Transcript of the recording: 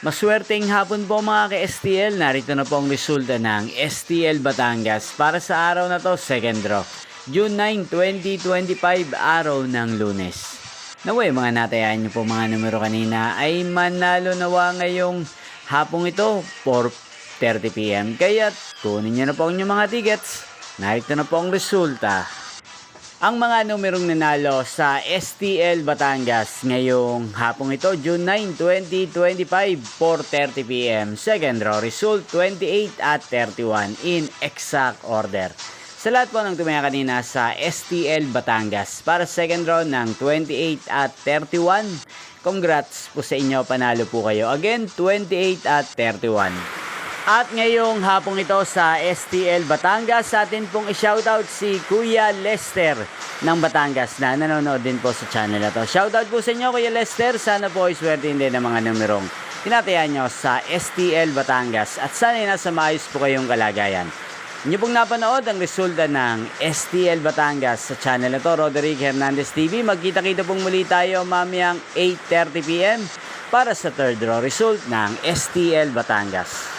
Maswerteng hapon po mga ka-STL, narito na po ang resulta ng STL Batangas para sa araw na to, second draw, June 9, 2025, araw ng Lunes. Naway mga natayaan nyo po mga numero kanina ay manalo nawa ngayong hapong ito, 4:30 PM. Kaya kunin nyo na po ang inyong mga tickets, narito na po ang resulta. Ang mga numerong nanalo sa STL Batangas ngayong hapong ito, June 9, 2025, 4:30 PM. Second draw result, 28 at 31 in exact order. Sa lahat po ng tumaya kanina sa STL Batangas para second draw ng 28 at 31, congrats po sa inyo, panalo po kayo. Again, 28 at 31. At ngayong hapong ito sa STL Batangas, sa atin pong i-shoutout si Kuya Lester ng Batangas na nanonood din po sa channel na to. Shoutout po sa inyo Kuya Lester, sana po ay swertein din ng mga numerong tinatayaan nyo sa STL Batangas at sana nasa maayos po kayong kalagayan. Inyo pong napanood ang resulta ng STL Batangas sa channel na to, Roderick Hernandez TV. Magkita-kita pong muli tayo mamayang 8:30 PM para sa third draw result ng STL Batangas.